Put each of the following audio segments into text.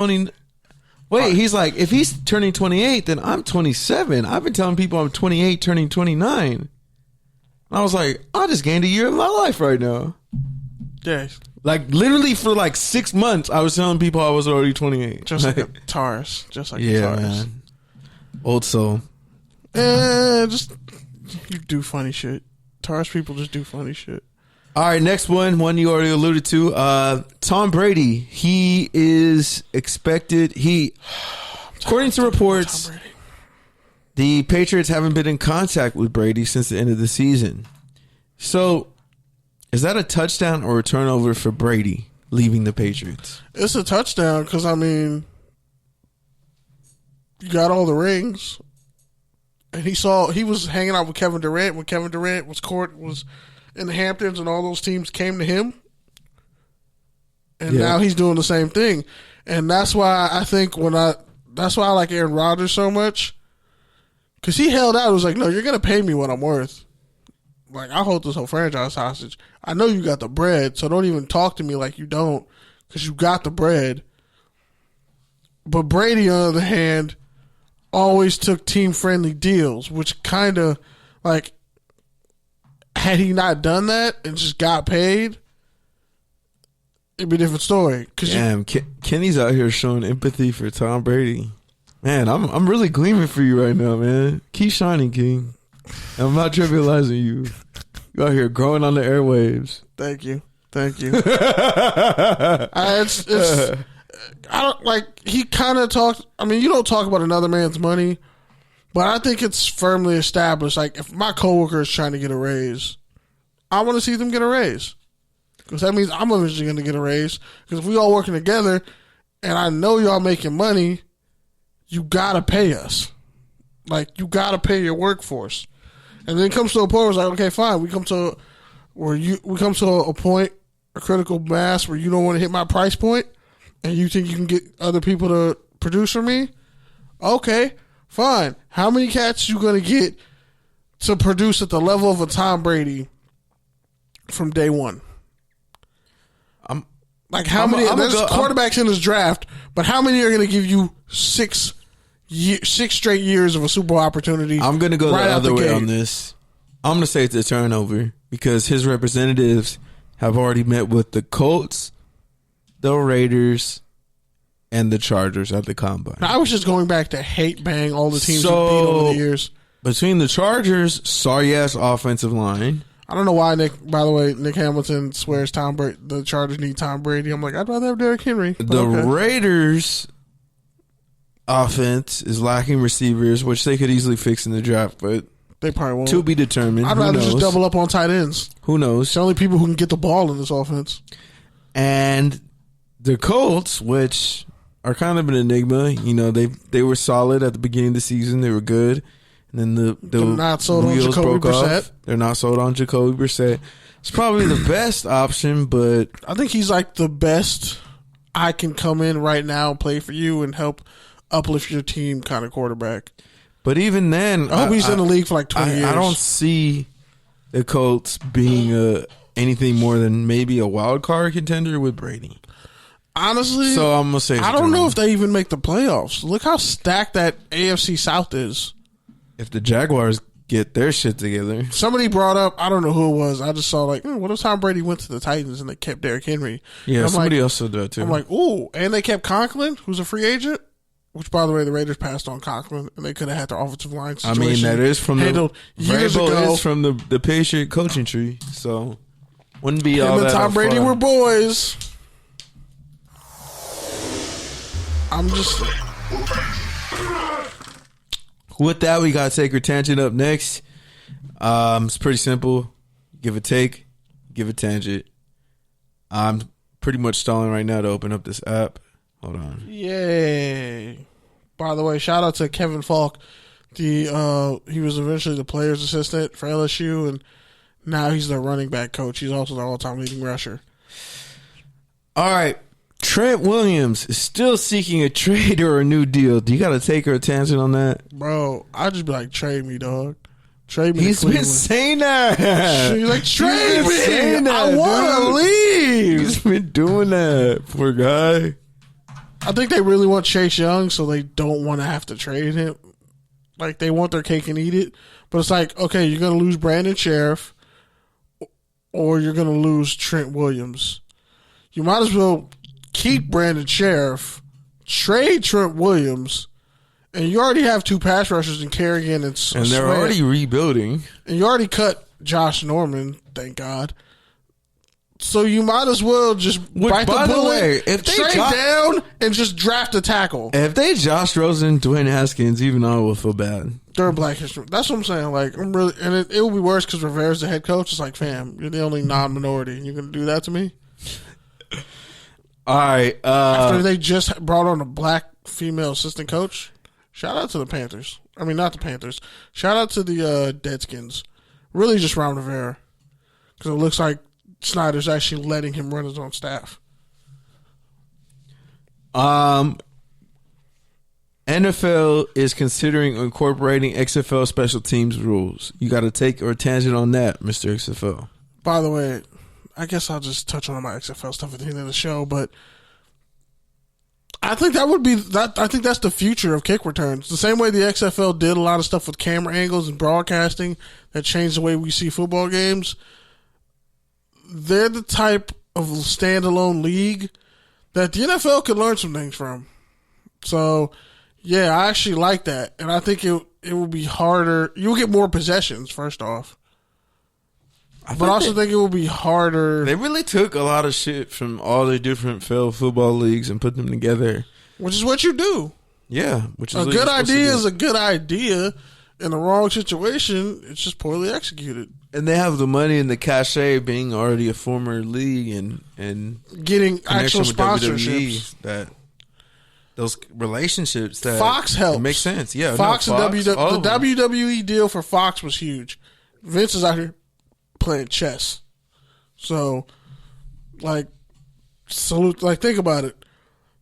20. Wait, he's like, if he's turning 28, then I'm 27. I've been telling people I'm 28, turning 29. I was like, I just gained a year of my life right now. Yeah. Like, literally for like 6 months, I was telling people I was already 28. Just like a Taurus. Just like a yeah, Taurus. man. Old soul. Just, you do funny shit. Taurus people just do funny shit. All right, next one you already alluded to. Tom Brady. He is expected. According to reports, the Patriots haven't been in contact with Brady since the end of the season. So, is that a touchdown or a turnover for Brady leaving the Patriots? It's a touchdown because, I mean, you got all the rings. And he was hanging out with Kevin Durant when Kevin Durant was in the Hamptons and all those teams came to him. And now he's doing the same thing. And that's why I think that's why I like Aaron Rodgers so much. Because he held out. It was like, no, you're going to pay me what I'm worth. Like, I'll hold this whole franchise hostage. I know you got the bread, so don't even talk to me like you don't, because you got the bread. But Brady, on the other hand, always took team-friendly deals, which kind of, like, had he not done that and just got paid, it'd be a different story. Damn, Kenny's out here showing empathy for Tom Brady. Man, I'm really gleaming for you right now, man. Keep shining, King. I'm not trivializing you. You out here growing on the airwaves. Thank you. I don't like. He kind of talked. I mean, you don't talk about another man's money, but I think it's firmly established. Like, if my coworker is trying to get a raise, I want to see them get a raise, because that means I'm eventually going to get a raise. Because if we all working together, and I know y'all making money, you gotta pay us. Like, you gotta pay your workforce. And then it comes to a point where it's like, okay, fine. We come to a point, a critical mass where you don't want to hit my price point, and you think you can get other people to produce for me. Okay, fine. How many cats you gonna get to produce at the level of a Tom Brady from day one? How many? There's quarterbacks in this draft, but how many are gonna give you 6 straight years of a Super Bowl opportunity? I'm going to go the other way on this. I'm going to say it's a turnover because his representatives have already met with the Colts, the Raiders, and the Chargers at the Combine. I was just going back to hate bang all the teams you beat over the years. Between the Chargers, sorry-ass offensive line. I don't know why, by the way, Nick Hamilton swears the Chargers need Tom Brady. I'm like, I'd rather have Derrick Henry. The Raiders' offense is lacking receivers, which they could easily fix in the draft, but they probably won't. To be determined. I'd rather just double up on tight ends. Who knows? It's the only people who can get the ball in this offense. And the Colts, which are kind of an enigma, you know, they were solid at the beginning of the season. They were good. And then the not sold on Jacoby Brissett. They're not sold on Jacoby Brissett. It's probably the best option, but I think he's like the best. I can come in right now and play for you and help uplift your team kind of quarterback. But even then, I hope he's in the league for like 20 years. I don't see the Colts being anything more than maybe a wild card contender with Brady. Honestly, so I'm gonna say I don't know if they even make the playoffs. Look how stacked that AFC South is. If the Jaguars get their shit together. Somebody brought up, I don't know who it was, I just saw like, what if Tom Brady went to the Titans and they kept Derrick Henry? Yeah, somebody else said that too. I'm like, ooh, and they kept Conklin, who's a free agent, which, by the way, the Raiders passed on Conklin, and they could have had their offensive line situation. I mean, that is from handled years ago. Is from the Patriot coaching tree, so wouldn't be all that. Tom Brady were boys. I'm just. With that, we got Sacred Tangent up next. It's pretty simple. Give a take, give a tangent. I'm pretty much stalling right now to open up this app. Hold on. Yay. By the way, shout out to Kevin Falk. He was eventually the player's assistant for LSU, and now he's the running back coach. He's also the all-time leading rusher. All right. Trent Williams is still seeking a trade or a new deal. Do you got a take or a tangent on that? Bro, I'd just be like, trade me, dog. Trade me. He's been saying that. He's like, trade me. I want to leave. He's been doing that, poor guy. I think they really want Chase Young, so they don't want to have to trade him. Like, they want their cake and eat it. But it's like, okay, you're going to lose Brandon Sheriff or you're going to lose Trent Williams. You might as well keep Brandon Sheriff, trade Trent Williams, and you already have 2 pass rushers in Kerrigan and And they're already rebuilding. And you already cut Josh Norman, thank God. So you might as well just bite the bullet, if they trade down, and just draft a tackle. If they Josh Rosen, Dwayne Haskins, even I will feel bad. They're Black History. That's what I'm saying. Like, I'm really, and it will be worse because Rivera's the head coach. It's like, fam, you're the only non-minority, and you're gonna do that to me. All right. After they just brought on a black female assistant coach, shout out to the Panthers. I mean, not the Panthers. Shout out to the Deadskins. Really, just Ron Rivera, because it looks like Snyder's actually letting him run his own staff. NFL is considering incorporating XFL special teams rules. You got to take a tangent on that, Mr. XFL. By the way, I guess I'll just touch on my XFL stuff at the end of the show, but I think that would be that. I think that's the future of kick returns. The same way the XFL did a lot of stuff with camera angles and broadcasting that changed the way we see football games. They're the type of standalone league that the NFL could learn some things from. So, yeah, I actually like that. And I think it will be harder. You'll get more possessions, first off. But I also think it will be harder. They really took a lot of shit from all the different failed football leagues and put them together. Which is what you do. Yeah. Which is a good idea is a good idea. In the wrong situation, it's just poorly executed. And they have the money and the cachet being already a former league and getting actual sponsorships. That those relationships that Fox helps. It makes sense. Yeah, Fox and the WWE deal for Fox was huge. Vince is out here playing chess. So, like, salute. Like, think about it.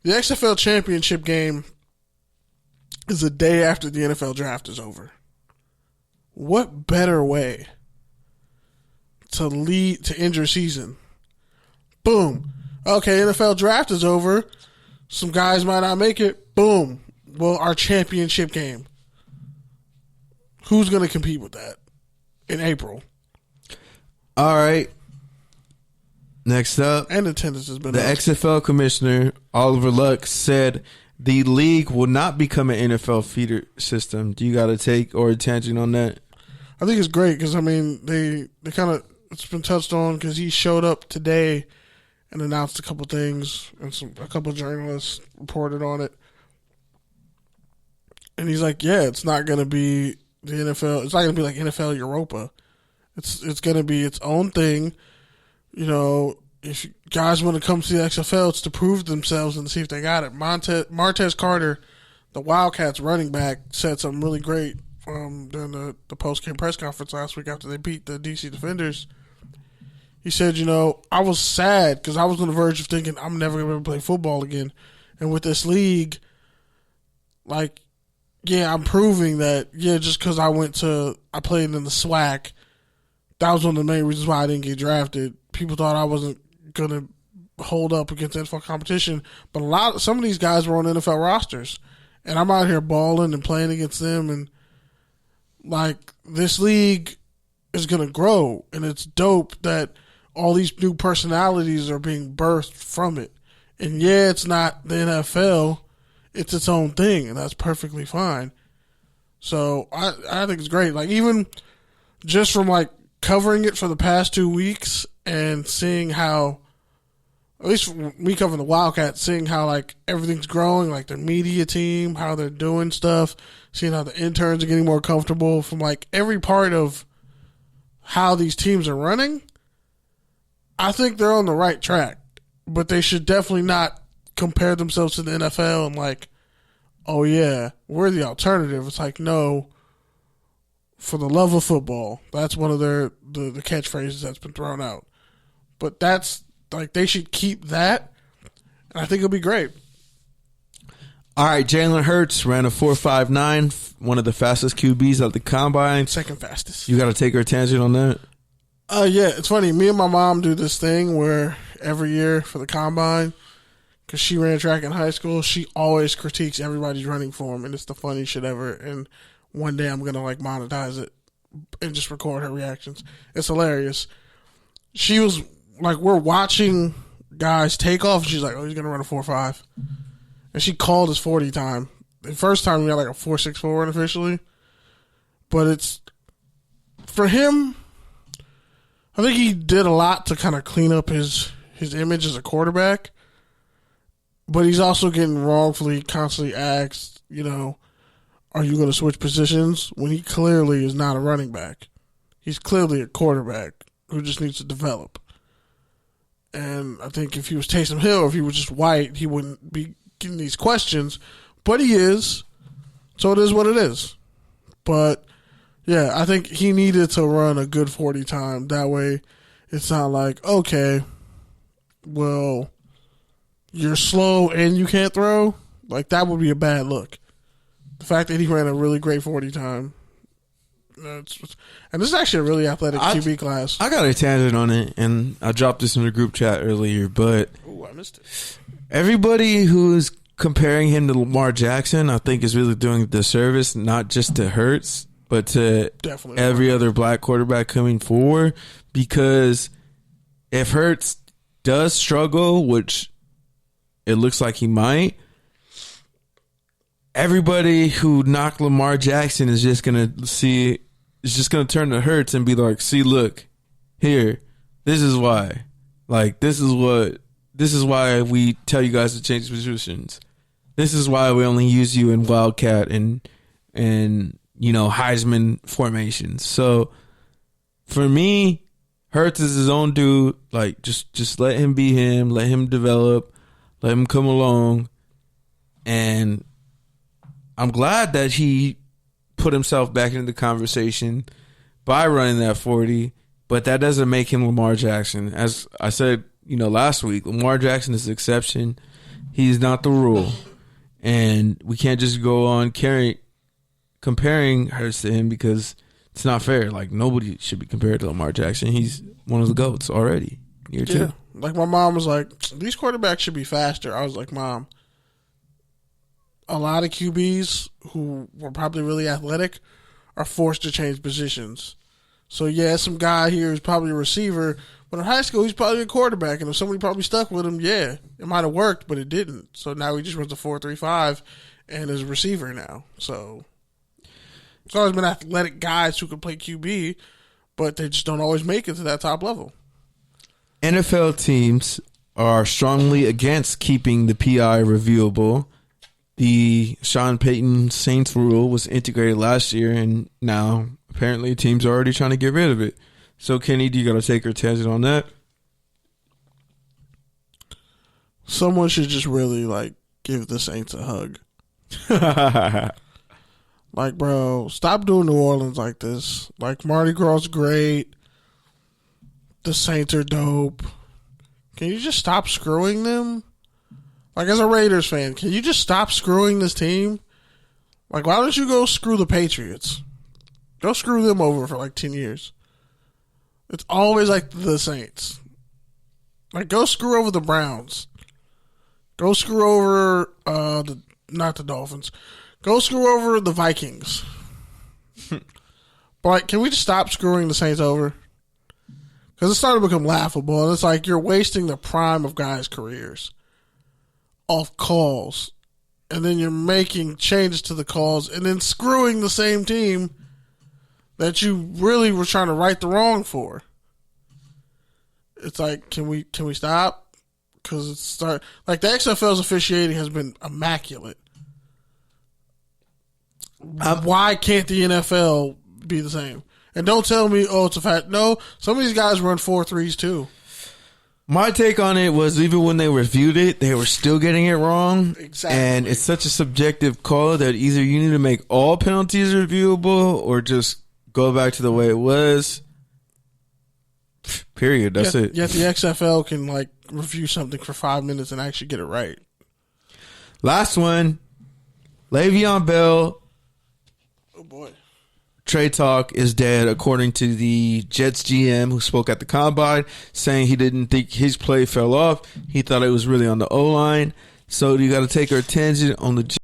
The XFL championship game is a day after the NFL draft is over. What better way to end your season? Boom. Okay, NFL draft is over. Some guys might not make it. Boom. Well, our championship game. Who's going to compete with that in April? All right. Next up. And attendance has been the XFL commissioner, Oliver Luck, said the league will not become an NFL feeder system. Do you got a take or a tangent on that? I think it's great because, I mean, they kind of, it's been touched on because he showed up today and announced a couple things and a couple journalists reported on it. And he's like, yeah, it's not going to be the NFL. It's not going to be like NFL Europa. It's going to be its own thing. You know, if guys want to come to the XFL, it's to prove themselves and see if they got it. Martez Carter, the Wildcats running back, said something really great during the post-game press conference last week after they beat the DC Defenders. He said, you know, I was sad because I was on the verge of thinking I'm never going to play football again. And with this league, like, yeah, I'm proving that, yeah, just because I played in the SWAC, that was one of the main reasons why I didn't get drafted. People thought I wasn't going to hold up against NFL competition. But some of these guys were on NFL rosters. And I'm out here balling and playing against them. And, like, this league is going to grow. And it's dope that all these new personalities are being birthed from it. And, yeah, it's not the NFL. It's its own thing. And that's perfectly fine. So, I think it's great. Like, even just from, like, covering it for the past 2 weeks and seeing how, at least me covering the Wildcats, seeing how, like, everything's growing, like their media team, how they're doing stuff, seeing how the interns are getting more comfortable from, like, every part of how these teams are running, I think they're on the right track. But they should definitely not compare themselves to the NFL and, like, oh, yeah, we're the alternative. It's like, no, for the love of football. That's one of the catchphrases that's been thrown out. But that's, like, they should keep that, and I think it'll be great. All right, Jalen Hurts ran a 4.59, one of the fastest QBs at the combine. Second fastest. You got to take our tangent on that? Yeah, it's funny. Me and my mom do this thing where every year for the combine, because she ran track in high school. She always critiques everybody's running form, and it's the funniest shit ever. And one day I'm gonna like monetize it and just record her reactions. It's hilarious. She was like, we're watching guys take off. She's like, oh, he's gonna run a 4.5, and she called his 40 time. The first time he had like a 4.64 unofficially, but it's for him. I think he did a lot to kind of clean up his image as a quarterback, but he's also getting wrongfully constantly asked, you know, are you going to switch positions when he clearly is not a running back? He's clearly a quarterback who just needs to develop. And I think if he was Taysom Hill, or if he was just white, he wouldn't be getting these questions, but he is. So it is what it is. But yeah, I think he needed to run a good 40 time. That way it's not like, okay, well, you're slow and you can't throw. Like, that would be a bad look. The fact that he ran a really great 40 time. And this is actually a really athletic QB class. I got a tangent on it, and I dropped this in the group chat earlier, but I missed it. Everybody who's comparing him to Lamar Jackson, I think, is really doing a disservice, not just to Hurts, but to Definitely every other black quarterback coming forward. Because if Hurts does struggle, which it looks like he might, everybody who knocked Lamar Jackson is just gonna turn to Hurts and be like, see, look, here, this is why. Like, this is why we tell you guys to change positions. This is why we only use you in Wildcat and you know, Heisman formations. So for me, Hurts is his own dude. Like, just let him be him, let him develop, let him come along. And I'm glad that he put himself back into the conversation by running that 40, but that doesn't make him Lamar Jackson. As I said, you know, last week, Lamar Jackson is the exception. He's not the rule. And we can't just go on comparing Hurts to him, because it's not fair. Like, nobody should be compared to Lamar Jackson. He's one of the GOATs already. Year two. Yeah. Like, my mom was like, these quarterbacks should be faster. I was like, Mom, a lot of QBs who were probably really athletic are forced to change positions. So, yeah, some guy here is probably a receiver, but in high school, he's probably a quarterback. And if somebody probably stuck with him, yeah, it might have worked, but it didn't. So now he just runs a 4.35 and is a receiver now. So it's always been athletic guys who can play QB, but they just don't always make it to that top level. NFL teams are strongly against keeping the PI reviewable. The Sean Payton Saints rule was integrated last year, and now apparently teams are already trying to get rid of it. So, Kenny, do you got to take your tangent on that? Someone should just really, like, give the Saints a hug. Like, bro, stop doing New Orleans like this. Like, Mardi Gras is great. The Saints are dope. Can you just stop screwing them? Like, as a Raiders fan, can you just stop screwing this team? Like, why don't you go screw the Patriots? Go screw them over for like 10 years. It's always like the Saints. Like, go screw over the Browns. Go screw over not the Dolphins. Go screw over the Vikings. But, like, can we just stop screwing the Saints over? Because it's starting to become laughable. And it's like you're wasting the prime of guys' careers off calls. And then you're making changes to the calls and then screwing the same team that you really were trying to right the wrong for. It's like, can we stop? Because it's like the XFL's officiating has been immaculate. Why can't the NFL be the same? And don't tell me, oh, it's a fact. No, some of these guys run 4.3s too. My take on it was, even when they reviewed it, they were still getting it wrong. Exactly. And it's such a subjective call that either you need to make all penalties reviewable or just go back to the way it was. Period. That's it. Yet the XFL can, like, review something for 5 minutes and actually get it right. Last one. Le'Veon Bell Oh, boy. trade talk is dead, according to the Jets GM who spoke at the combine, saying he didn't think his play fell off. He thought it was really on the O-line. So you got to take our tangent on the